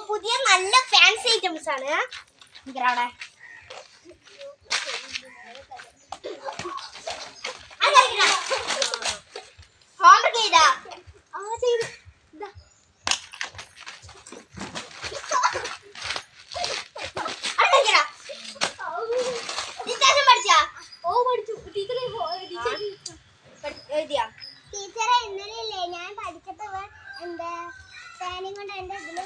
പുതിയ നല്ല fancy items ആണ്. ഹോംവർക്ക് ചെയ്താ ടീച്ചറെ ഇന്നലെ ഞാൻ പഠിച്ചപ്പോ എന്താ സ്കാനിങ് കൊണ്ട് എന്റെ ഇതില്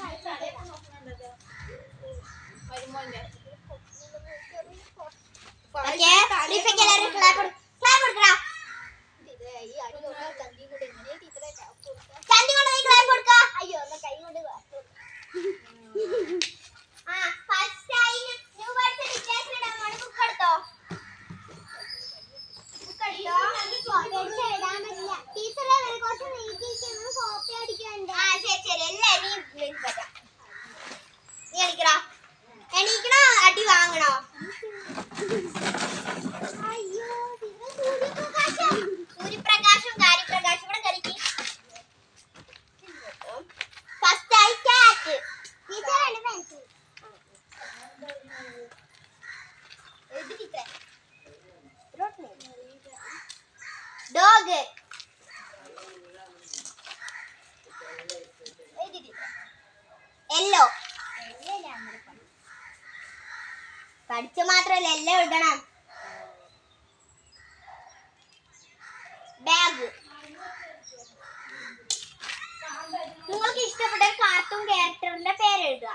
എണീക്കണോ അടി വാങ്ങണോ? സൂര്യപ്രകാശം കാര്യപ്രകാശം ഇവിടെ കളിക്ക്. ഫസ്റ്റ് ആയി കാറ്റ്. ടീച്ചറാണ് പെൻസിൽ. ഡോഗ്. യെല്ലോ. പഠിച്ച മാത്രല്ല എല്ലാം എഴുതണം. ബാഗ്. നിങ്ങൾക്ക് ഇഷ്ടപ്പെട്ട കാർട്ടൂൺ ക്യാരക്ടറിന്റെ പേര് എഴുതുക.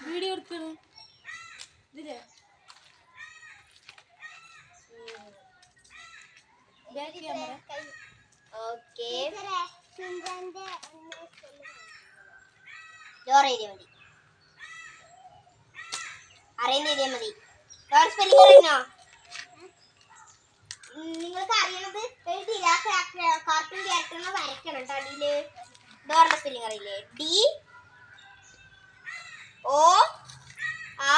വീഡിയോ എടുക്കണേ. ഓക്കേ. ഡോർ എഴുതിയാൽ മതി. അറിയുന്ന എഴുതിയാൽ മതി. ഡോർ സ്പെല്ലിംഗ് അറിയണോ? നിങ്ങൾക്ക് അറിയണത് എഴുതിയില്ല. കാർട്ടൂൺ ക്യാരക്ടറിനെ വരയ്ക്കണം കേട്ടോ. അടിയില് ഡോറിന്റെ സ്പെല്ലിംഗ് അറിയില്ലേ? DORA.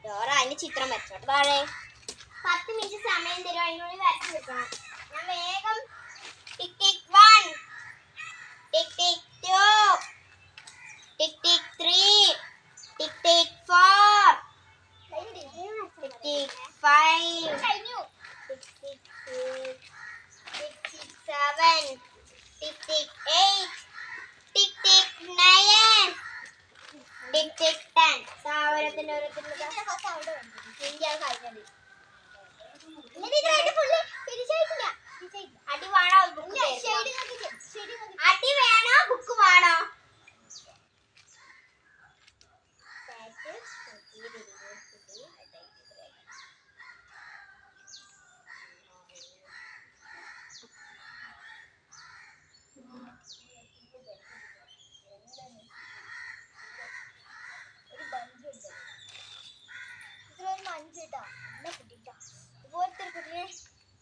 ഡോറ അതിന് ചിത്രം വരച്ചോട്ടെ. താഴെ 10 മിനിറ്റ് സമയം തരും. അതിനുള്ളിൽ വരച്ചു വെക്കണം. ഞാൻ വേഗം ടിക് ടിക് 1, ടിക് ടിക് 2, ടിക് ടിക് 3, ടിക് ടിക് 4, ടിക് ടിക് 5, ടിക് ടിക് 6, ടിക് ടിക് 7, ടിക് ടിക് 8, ടിക് ടിക് 9, ടിക് ടിക് 10. ഓരോരുത്തരുടെ അടി വേണോ അടി വേണോ ബുക്ക് വേണോ?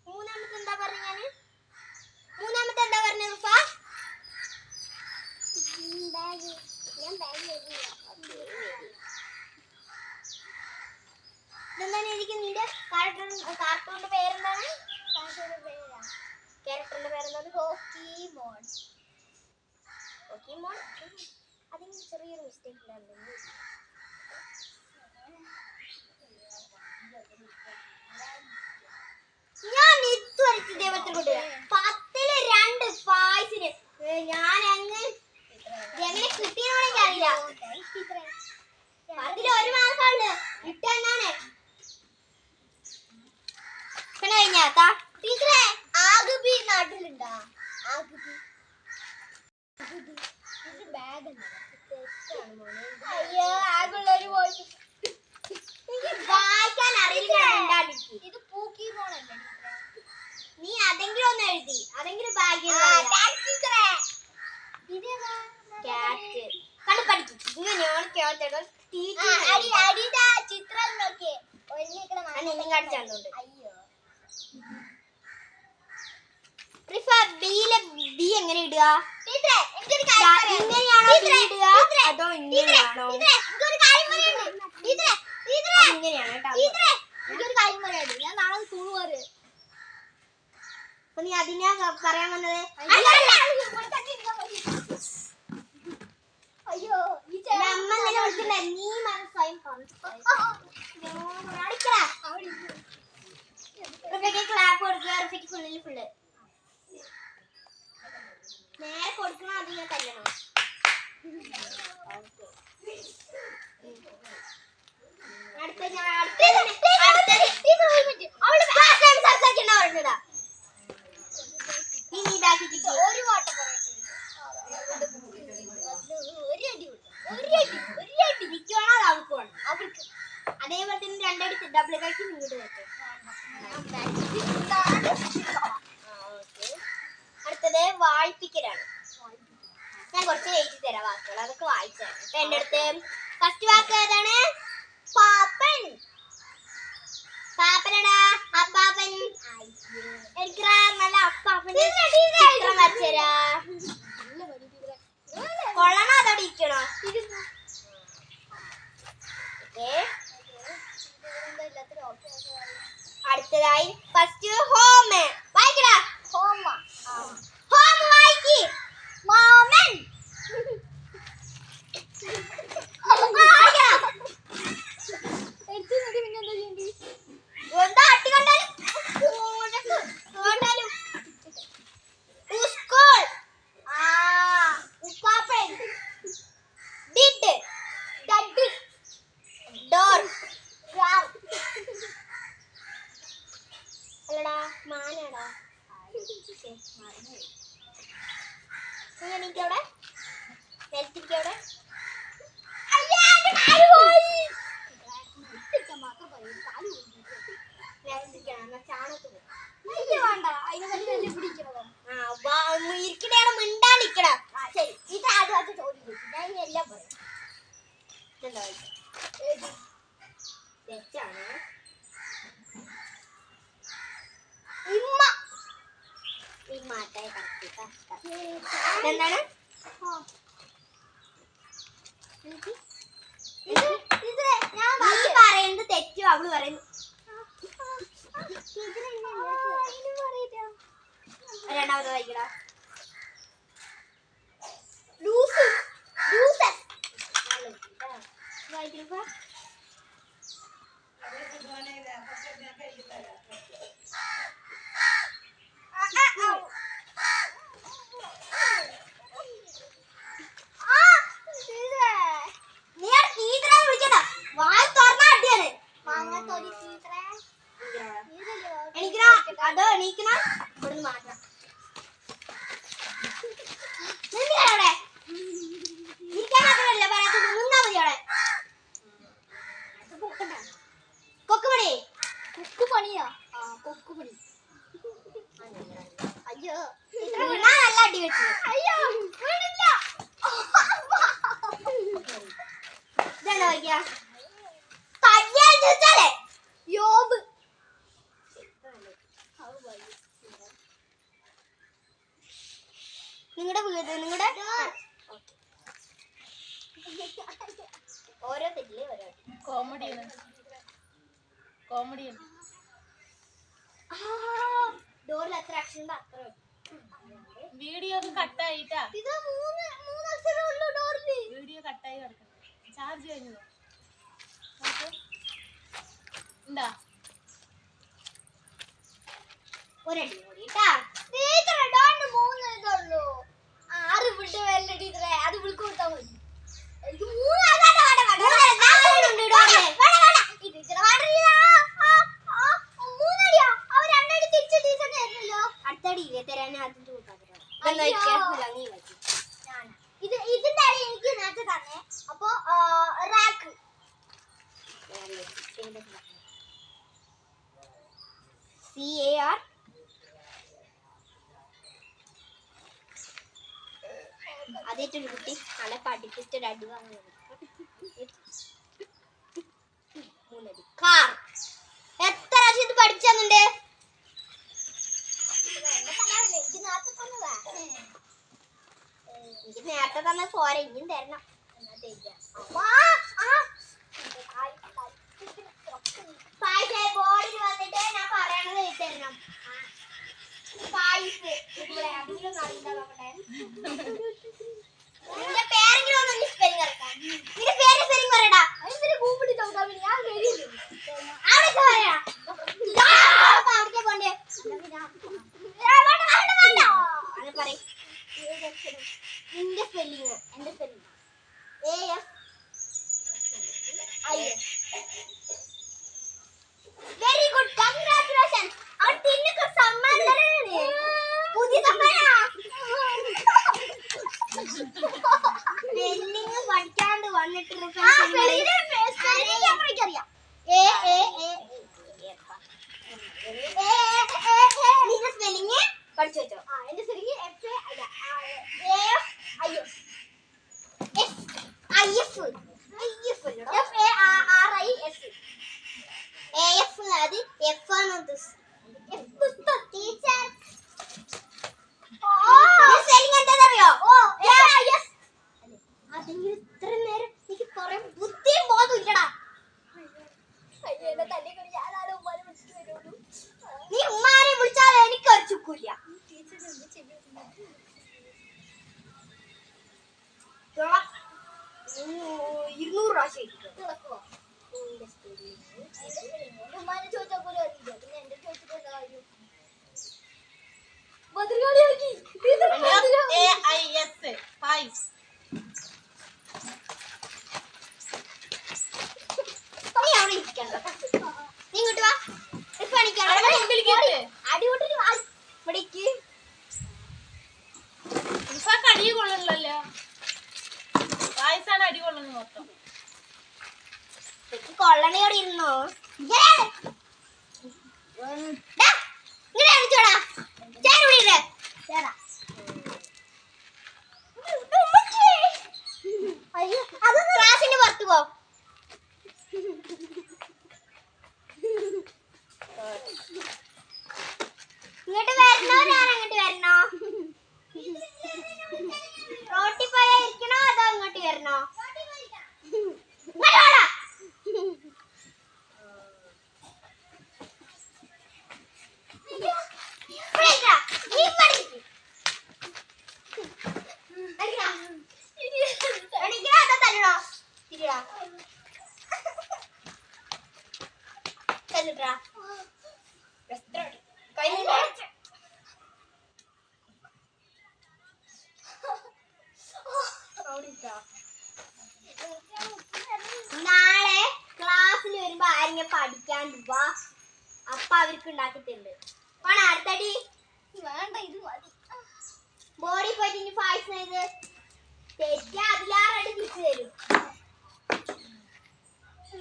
മൂന്നാമത്തെ എന്താ പറഞ്ഞ ഞാന്? മൂന്നാമത്തെ എന്താ പറഞ്ഞ റുഫ? ഇതെന്താണ് എനിക്ക് നിന്റെ കാർട്ടൂണിന്റെ പേരെന്താണ്? ക്യാരക്ടറിന്റെ പേരെന്താണ്? പോക്കിമോൻ. പോക്കിമോൻ. അതിന് ചെറിയൊരു മിസ്റ്റേക്ക് ഉണ്ടായിരുന്നു. ഞാൻ ഇതുവരെ ദൈവത്തിൽ കൊണ്ട് 10ല് 2 പായ്സിന് ഞാൻ അങ്ങ് എങ്ങനെ കിട്ടിയെന്ന് അറിയില്ല. 10ല് 1 മാർക്കാണ് കിട്ടാനാണ്. പിന്നെ കഴിഞ്ഞാ ടീച്ചറെ ആഗുബി നാട്ടിലുണ്ടാ? ആഗുബി ബാഗ് അയ്യോ എഴുതി അതെങ്കിലും ഭാഗ്യം ക്യാറ്റ് കണ്ടു പഠിക്കും ഇങ്ങനെയാണ് ക്യാറ്റ് ചിത്രം നോക്കിയേ കടിച്ചാണ്ട് ബി എങ്ങനെ ഇടുക ഇങ്ങനെയാണോ ഇടുക അതോ ഇങ്ങനെയാണോ ഇങ്ങനെയാണ് ഞാൻ നാളെ സ്കൂൾ പോര് നീ അതിനാ പറയാൻ വന്നത് അയ്യോ അമ്മ നിന്നെ വിളിച്ചില്ല നീ സ്വയം ക്ലാപ്പ് കൊടുക്കുക ഫുള്ളിൽ ഫുള്ള് നേരെ കൊടുക്കണം അതിങ്ങനെ തല്ലണം അതേപോലെ തന്നെ രണ്ടടി ഡബിൾ കഴിച്ച് ഇങ്ങോട്ട് വെച്ചു അടുത്തത് വായിപ്പിക്കലാണ് ഞാൻ കുറച്ച് എഴുതി തരാം വാക്കുകൾ അതൊക്കെ വായിച്ചാണ് അപ്പൊ എന്റെ അടുത്ത് ഫസ്റ്റ് വാക്ക് ഏതാണ് പാപ്പൻ പാപ്പനടാ അപ്പാപ്പൻ എനിക്ക് നല്ല അപ്പാപ്പൻ ചിത്രം വരച്ചരാ കൊള്ളണോ അതോടെ ഇരിക്കണോ അടുത്തതായി ഫസ്റ്റ് ഹോം വായിക്കടാ ഹോം ഹോം വായിക്ക് മാമൻ എനിക്കവിടെ നെൽത്തിക്കവിടെ മിണ്ടാണ്ടിരിക്കണം ശരി ഇത് ആദ്യം ചോദ്യം ഞാൻ എല്ലാം പറയാം തെറ്റാണ് ഇമ്മ ഇമ്മാട്ടെ എന്താണ് പറയുന്നത് തെറ്റോ അവള് പറയുന്നു രണ്ടാമത് വായിക്കടാ അതോ എണീക്കണ ഇവിടുന്ന് മാറ്റാം ഇരിക്കാൻ മാത്രമല്ല പറയാത്ത നിന്നാ മതി അവിടെ കൊക്കുപണി കൊക്കുപണിയാ കൊക്കുപണി അയ്യോ നല്ല അടി വെച്ചു അയ്യോ വീടില്ല ഇതെന്താ വയ്ക്കാ തയ്യാ യോബ് നിങ്ങളുടെ വീട് നിങ്ങളുടെ ഓരോ തെറ്റില്ലേ ഓരോ കോമഡിയാണ് ഡോറിൽ എത്ര അക്ഷരം അത്ര വീഡിയോ ഒക്കെ കട്ടായിട്ടാ ഇത് മൂന്ന് അക്ഷരമേ ഉള്ളൂ ഡോറിൽ വീഡിയോ കട്ടായി കിടക്കുന്നു ചാർജ് കഴിഞ്ഞതോ ഉണ്ടാ ഒരടി കൂടി ടീച്ചറെ ഡോറിന് 3 ഇതുള്ളൂ 6 വിട്ട് വല്ല ടീച്ചറെ അത് വിളിച്ചു കൊടുത്താൽ മതി എനിക്ക് 3 അടുത്തടിയില്ലേ തരാൻ ആദ്യം ഇതിന്റെ അടി എനിക്ക് നേരത്തെ തന്നെ അപ്പൊ റാക്ക് CAR ആദ്യമായിട്ടൊരു കുട്ടി നല്ല പഠിപ്പിച്ചിട്ട് ഒരു അടി വാങ്ങുന്നത്. കാർ എത്ര പ്രാവശ്യം ഇത് പഠിച്ചെന്നുണ്ട്? എനിക്ക് നേരത്തെ തന്നെ പോരെ, ഇനിയും തരണം. ബോർഡിൽ വന്നിട്ട് ഞാൻ പറയണത് എഴുതി തരണം. നിന്റെ പേരെങ്കിലും ഒന്ന് സ്പെല്ലിംഗ് ഇറക്കാൻ. നിന്റെ പേര് സ്പെല്ലിംഗ് പറയടാ. അവിടെ പറയാ അവിടേക്ക് പോണ്ടേ. അത് പറയും. നിന്റെ സ്പെല്ലിംഗ് എന്റെ സ്പെല്ലിംഗ് വെരി ഗുഡ്, കൺഗ്രാറ്റുലേഷൻ. അവർ തിന്നൊക്കെ സമ്മാനം തരാനാണ്. പുതിയ സമ്മാനാ. സ്പെല്ലിംഗ് പഠിക്കാണ്ട് വന്നിട്ട് എനിക്കറിയാം. നിന്റെ സ്പെല്ലിംഗ് പഠിച്ചു വെച്ചോ. എന്റെ സ്പെല്ലിംഗ് ഇത്ര നേരം എനിക്ക് കുറെ ബുദ്ധിയും ബോധം ഇല്ലടാ. നീ ഉമ്മാരെ വിളിച്ചാൽ എനിക്ക് ഒരു ചുക്കൂല്ല. 200 പ്രാവശ്യം ചോദിച്ചാൽ പോലും അറിയില്ല. പിന്നെ എന്റെ ചോദിച്ചിട്ട് നീ ഇങ്ങോട്ട് വാ. അടി കൊള്ളണല്ലോ. പായസാണ് അടി കൊള്ളുന്നത് മൊത്തം. കൊള്ളണയോടെ ഇരുന്നോ. ക്ലാസിന്റെ പുറത്ത് പോ. ഇങ്ങോട്ട് വരണോ ഞാൻ അങ്ങോട്ട് വരണോ? റോട്ടിൽ പോയാ ഇരിക്കണോ അതോ അങ്ങോട്ട് വരണോ? നാളെ ക്ലാസ്സിൽ വരുമ്പോ ആരെങ്കിലും പഠിക്കാൻ വാ. അപ്പ അവർക്ക് ഉണ്ടാക്കിട്ടുണ്ട്. വേണം അടുത്തടി വേണ്ട, ഇത് മതി. ബോഡി പോയിട്ട് ഇനി പായസം ചെയ്ത് തെറ്റാ അതിലാറടി തിരിച്ചു തരും.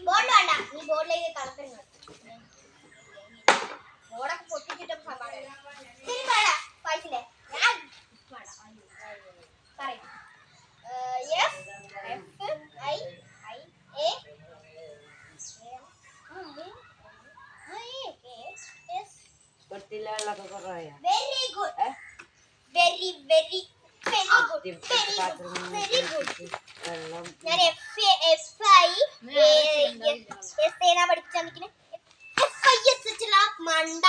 ബോർഡ് വേണ്ട, നീ ബോർഡിലേക്ക് കളക്കുന്നു. ബോർഡൊക്കെ പൊട്ടിച്ചിട്ടും ശരി വേണ്ട പായസില്ലേ പറയും. Very good, very very very good, very good. ഞാൻ പഠിപ്പിച്ചാൽ മണ്ട.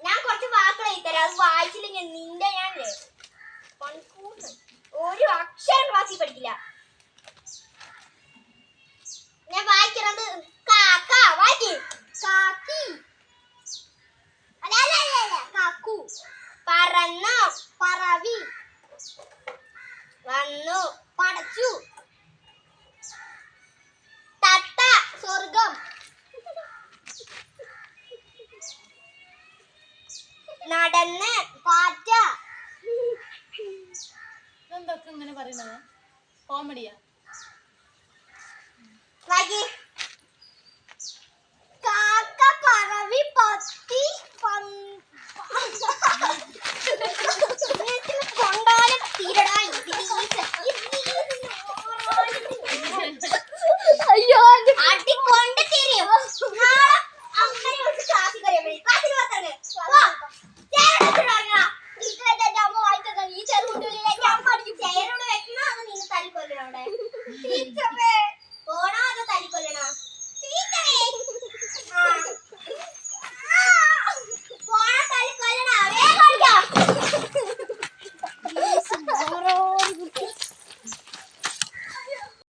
ഞാൻ കുറച്ച് വാക്കുകൾ എഴുതരാം. അത് വായിച്ചില്ലെങ്കിൽ നിന്റെ ഞാനല്ലേ ഒരു അക്ഷരം ക്ലാസ്സിൽ പഠിക്കില്ല. ഞാൻ വായിക്കുന്നത് കാക്ക വായിക്ക്. കാക്കി കാക്കു. പറന്നു പറവി. വന്നു പടച്ചു. തത്ത സ്വർഗം. നടന്ന് പാറ്റ. എന്തൊക്കെ ഇങ്ങനെ പറയുന്നത് കോമഡിയാ ബാക്കി